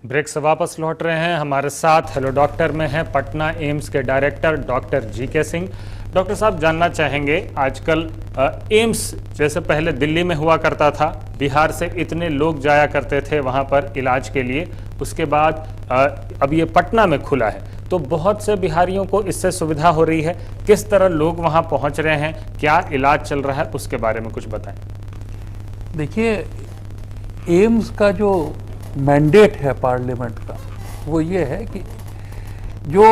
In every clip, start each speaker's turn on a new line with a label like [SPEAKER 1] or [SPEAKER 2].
[SPEAKER 1] Break से वापस लौट रहे हैं। हमारे साथ हेलो डॉक्टर में हैं पटना एम्स के director doctor GK Singh. Doctor साहब, जानना चाहेंगे, आजकल एम्स जैसे पहले दिल्ली में हुआ करता था, बिहार से इतने लोग जाया करते थे वहां पर इलाज के लिए, उसके बाद अब ये पटना में खुला है तो बहुत से बिहारियों को इससे सुविधा हो रही है। किस तरह लोग वहां पहुंच रहे हैं, क्या इलाज चल रहा है, उसके बारे में कुछ बताएं।
[SPEAKER 2] देखिए, एम्स का जो मैंडेट है पार्लियामेंट का वो ये है कि जो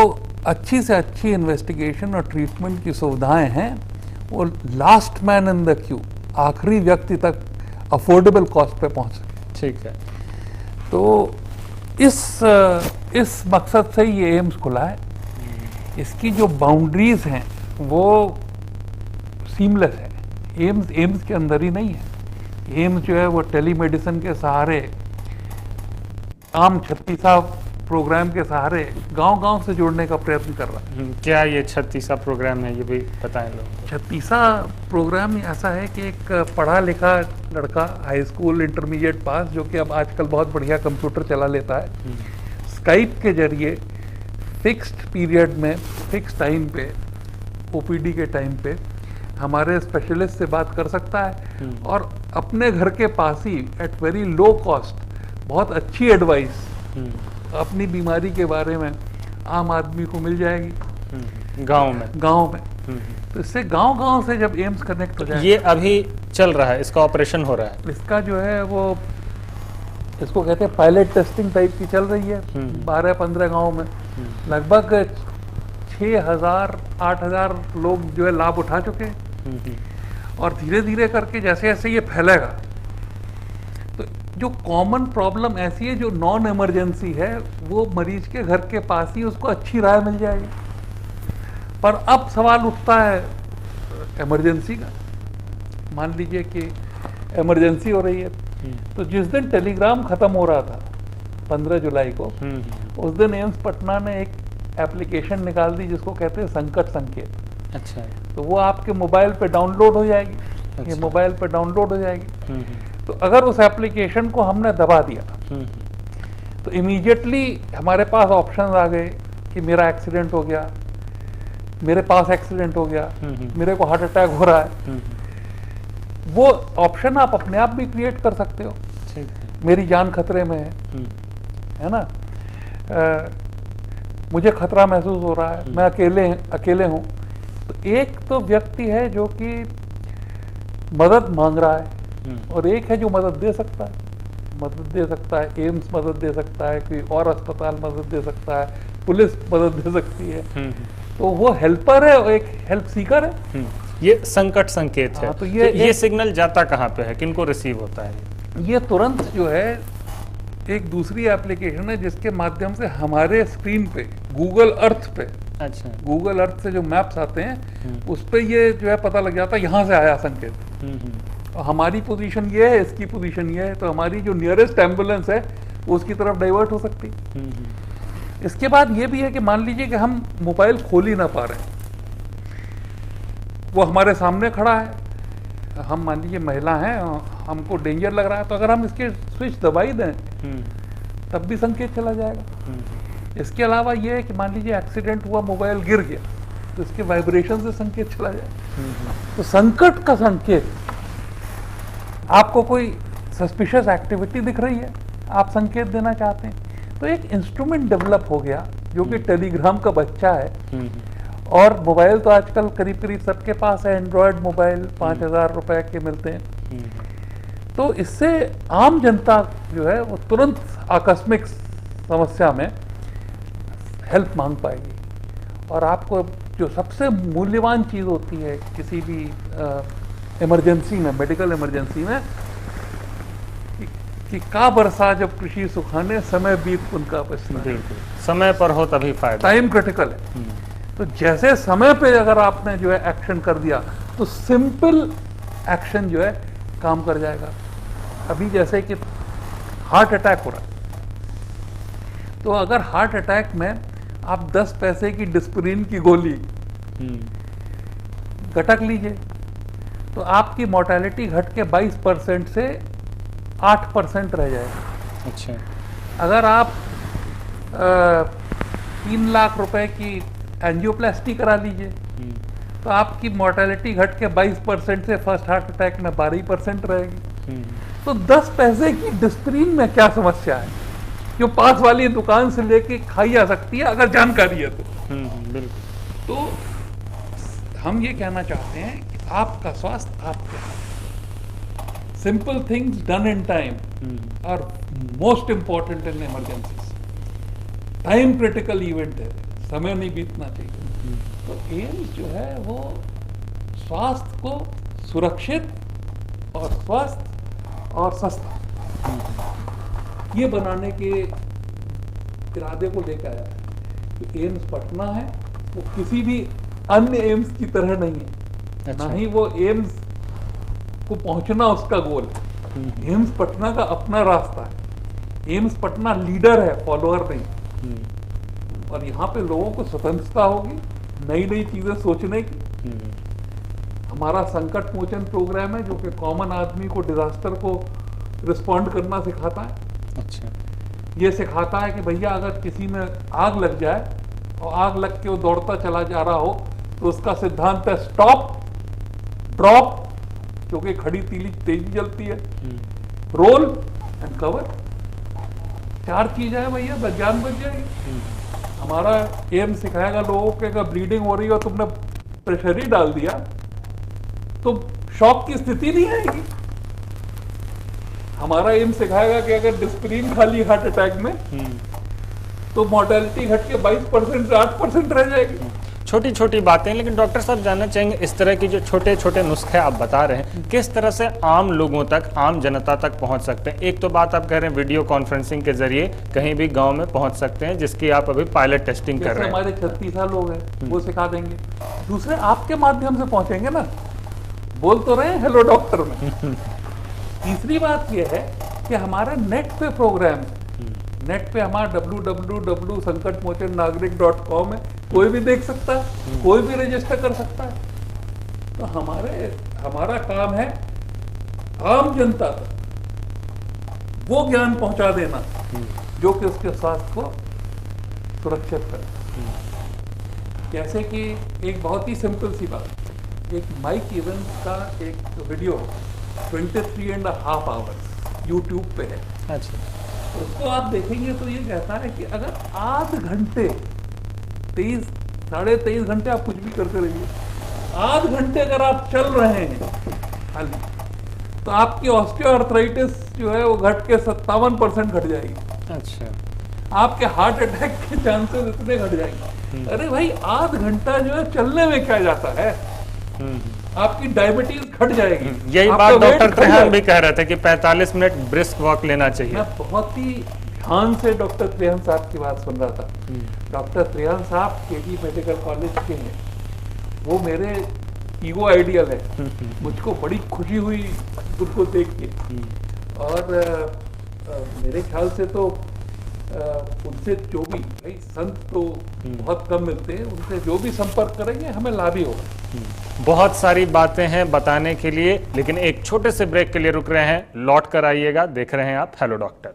[SPEAKER 2] अच्छी से अच्छी इन्वेस्टिगेशन और ट्रीटमेंट की सुविधाएं हैं वो last man in the Q, आखिरी व्यक्ति तक अफोर्डेबल कॉस्ट पे पहुंच सके।
[SPEAKER 1] ठीक है।
[SPEAKER 2] तो इस मकसद से ये एम्स खुला है। इसकी जो बाउंड्रीज हैं वो सीमलेस है। एम्स के अंदर ही नहीं है। एम्स जो है वो टेलीमेडिसिन के सहारे, आम 36 प्रोग्राम के सहारे गांव-गांव से जोड़ने का प्रयत्न कर रहा है।
[SPEAKER 1] क्या ये 36 प्रोग्राम है, ये भी बताएं लोग।
[SPEAKER 2] 36 प्रोग्राम ऐसा है कि एक पढ़ा लिखा लड़का, हाई स्कूल इंटरमीडिएट पास, जो कि अब आजकल बहुत बढ़िया कंप्यूटर चला लेता है, स्काइप के जरिए फिक्स्ड पीरियड में, फिक्स टाइम पे, ओपीडी के टाइम पे हमारे स्पेशलिस्ट से बात कर सकता है और अपने घर के पास ही एट वेरी लो कॉस्ट बहुत अच्छी एडवाइस अपनी बीमारी के बारे में आम आदमी को मिल जाएगी गांव में। तो इससे गांव से जब एम्स कनेक्ट हो जाए,
[SPEAKER 1] ये अभी चल रहा है, इसका ऑपरेशन हो रहा है।
[SPEAKER 2] इसका जो है वो, इसको कहते हैं पायलट टेस्टिंग टाइप की चल रही है 12-15 गांव में। लगभग 6,000-8,000 लोग जो है लाभ उठा चुके हैं और धीरे धीरे करके जैसे जैसे ये फैलेगा तो जो कॉमन प्रॉब्लम ऐसी है जो नॉन इमरजेंसी है वो मरीज के घर के पास ही उसको अच्छी राय मिल जाएगी। पर अब सवाल उठता है इमरजेंसी का। मान लीजिए कि इमरजेंसी हो रही है, तो जिस दिन टेलीग्राम खत्म हो रहा था 15 जुलाई को, उस दिन एम्स पटना ने एक एप्लीकेशन निकाल दी जिसको कहते हैं संकट संकेत।
[SPEAKER 1] अच्छा।
[SPEAKER 2] तो वो आपके मोबाइल पे डाउनलोड हो जाएगी।
[SPEAKER 1] अच्छा।
[SPEAKER 2] ये मोबाइल पे डाउनलोड हो जाएगी। तो अगर उस एप्लीकेशन को हमने दबा दिया तो इमीडिएटली हमारे पास ऑप्शन आ गए कि मेरा एक्सीडेंट हो गया, मेरे पास एक्सीडेंट हो गया, मेरे को हार्ट अटैक हो रहा है। वो ऑप्शन आप अपने आप भी क्रिएट कर सकते हो। मेरी जान खतरे में है ना, मुझे खतरा महसूस हो रहा है, मैं अकेले हूं। तो एक तो व्यक्ति है जो कि मदद मांग रहा है और एक है जो मदद दे सकता है। एम्स मदद दे सकता है, कोई और अस्पताल मदद दे सकता है, पुलिस मदद दे सकती है। तो वो हेल्पर है और एक हेल्प सीकर है।
[SPEAKER 1] ये संकट संकेत है।
[SPEAKER 2] तो
[SPEAKER 1] ये सिग्नल जाता कहाँ पे है, किनको रिसीव होता है?
[SPEAKER 2] ये तुरंत जो है एक दूसरी एप्लीकेशन है जिसके माध्यम से हमारे स्क्रीन पे गूगल अर्थ पे,
[SPEAKER 1] अच्छा,
[SPEAKER 2] गूगल अर्थ से जो मैप्स आते हैं उस पे ये जो है पता लग जाता है यहाँ से आया संकेत। और हमारी पोजीशन ये है, इसकी पोजीशन ये है, तो हमारी जो नियरेस्ट एम्बुलेंस है वो उसकी तरफ डाइवर्ट हो सकती। इसके बाद ये भी है कि मान लीजिए कि हम मोबाइल खोल ही ना पा रहे हैं, वो हमारे सामने खड़ा है, हम मान लीजिए महिला हैं, हमको डेंजर लग रहा है, तो अगर हम इसके स्विच दबाई दें तब भी संकेत चला जाएगा। इसके अलावा ये है कि मान लीजिए एक्सीडेंट हुआ, मोबाइल गिर गया, तो इसके वाइब्रेशन से संकेत चला जाएगा। तो संकट का संकेत, आपको कोई सस्पिशियस एक्टिविटी दिख रही है, आप संकेत देना चाहते हैं, तो एक इंस्ट्रूमेंट डेवलप हो गया जो कि टेलीग्राम का बच्चा है। और मोबाइल तो आजकल करीब करीब सबके पास है, एंड्रॉयड मोबाइल 5,000 रुपए के मिलते हैं। तो इससे आम जनता जो है वो तुरंत आकस्मिक समस्या में हेल्प मांग पाएगी। और आपको जो सबसे मूल्यवान चीज़ होती है किसी भी इमरजेंसी में, मेडिकल इमरजेंसी में, कि का बरसा जब कृषि सुखाने, समय बीत उनका बचना।
[SPEAKER 1] बिल्कुल, समय पर हो तभी फायदा।
[SPEAKER 2] टाइम क्रिटिकल है। तो जैसे समय पे अगर आपने जो है एक्शन कर दिया तो सिंपल एक्शन जो है काम कर जाएगा। अभी जैसे कि हार्ट अटैक हो रहा है, तो अगर हार्ट अटैक में आप 10 पैसे की डिस्प्रिन की गोली गटक लीजिए तो आपकी मोर्टेलिटी घट के 22% से 8% रह जाएगा।
[SPEAKER 1] अच्छा।
[SPEAKER 2] अगर आप 3 लाख रुपए की एंजियोप्लास्टी करा लीजिए तो आपकी मोर्टेलिटी घट के 22% से फर्स्ट हार्ट अटैक में 12% रहेगी। तो 10 पैसे की डिस्प्रीन में क्या समस्या है जो पास वाली दुकान से लेके खाई जा सकती है अगर जानकारी है तो।
[SPEAKER 1] बिल्कुल।
[SPEAKER 2] तो हम ये कहना चाहते हैं कि आपका स्वास्थ्य आपके हाथ। Simple things done in time are most important in emergencies. Time critical event है, समय नहीं बीतना चाहिए। तो एम्स जो है वो स्वास्थ्य को सुरक्षित और स्वस्थ और सस्ता ये बनाने के इरादे को लेकर आया है। तो एम्स पटना है वो किसी भी अन्य एम्स की तरह नहीं है।
[SPEAKER 1] अच्छा।
[SPEAKER 2] ना ही वो एम्स को पहुंचना उसका गोल है। एम्स पटना का अपना रास्ता है। एम्स पटना लीडर है, फॉलोअर नहीं। और यहाँ पे लोगों को स्वतंत्रता होगी नई नई चीजें सोचने की। हमारा संकट मोचन प्रोग्राम है जो कि कॉमन आदमी को डिजास्टर को रिस्पॉन्ड करना सिखाता है।
[SPEAKER 1] अच्छा।
[SPEAKER 2] ये सिखाता है कि भैया अगर किसी में आग लग जाए और आग लग के वो दौड़ता चला जा रहा हो तो उसका सिद्धांत है स्टॉप, ड्रॉप, क्योंकि खड़ी तीली तेजी जलती है, रोल एंड कवर। 4 चीजें हैं भैया, जान बच जाएगी। हमारा एम सिखाएगा लोगों के अगर ब्लीडिंग हो रही हो तुमने प्रेशर ही डाल दिया तो शॉक की स्थिति नहीं आएगी। हमारा एम सिखाएगा कि अगर डिस्प्रीन खाली हार्ट अटैक में तो मोर्टेलिटी घट के 22% से 8% रह जाएगी।
[SPEAKER 1] छोटी छोटी बातें, लेकिन डॉक्टर साहब जानना चाहेंगे इस तरह की जो छोटे छोटे नुस्खे आप बता रहे हैं किस तरह से आम लोगों तक, आम जनता तक पहुंच सकते हैं। एक तो बात आप कह रहे हैं वीडियो कॉन्फ्रेंसिंग के जरिए कहीं भी गांव में पहुंच सकते हैं जिसकी आप अभी पायलट टेस्टिंग कर रहे हैं।
[SPEAKER 2] हमारे 36 लोग हैं वो सिखा देंगे। दूसरे आपके माध्यम से पहुंचेंगे ना, बोल तो रहे हैं हेलो डॉक्टर में। तीसरी बात यह है कि हमारा नेट पे प्रोग्राम, नेट पे हमारा www.sankatamochannaagarik.com है, कोई भी देख सकता है, कोई भी रजिस्टर कर सकता है। तो हमारा काम है आम जनता तक वो ज्ञान पहुंचा देना जो कि उसके स्वास्थ्य को सुरक्षित करे। जैसे कि एक बहुत ही सिंपल सी बात, एक माइक इवेंस का एक वीडियो 23.5 आवर्स यूट्यूब पे है।
[SPEAKER 1] अच्छा।
[SPEAKER 2] उसको आप देखेंगे तो ये कहता है कि अगर आध घंटे 23 साढ़े 23 घंटे आप कुछ भी करते रहिए, आध घंटे अगर आप चल रहे हैं खाली तो आपकी ऑस्टियोआर्थराइटिस जो है वो घट के 57% घट जाएगी।
[SPEAKER 1] अच्छा।
[SPEAKER 2] आपके हार्ट अटैक के चांसेस इतने घट जाएंगे। अरे भाई आध घंटा जो है चलने में क्या जाता है, आपकी डायबिटीज घट जाएगी।
[SPEAKER 1] यही बात डॉक्टर त्रेहान भी कह रहे थे कि 45 मिनट ब्रिस्क वॉक लेना चाहिए।
[SPEAKER 2] मैं बहुत ही ध्यान से डॉक्टर त्रेहान साहब की बात सुन रहा था। डॉक्टर त्रेहान साहब केजी मेडिकल कॉलेज के हैं, वो मेरे ईगो आइडियल है। मुझको बड़ी खुशी हुई उनको देख के। और मेरे ख्याल से तो उनसे जो भी, भाई संत तो बहुत कम मिलते हैं, उनसे जो भी संपर्क करेंगे हमें लाभ ही होगा।
[SPEAKER 1] बहुत सारी बातें हैं बताने के लिए, लेकिन एक छोटे से ब्रेक के लिए रुक रहे हैं, लौट कर आइएगा। देख रहे हैं आप हेलो डॉक्टर।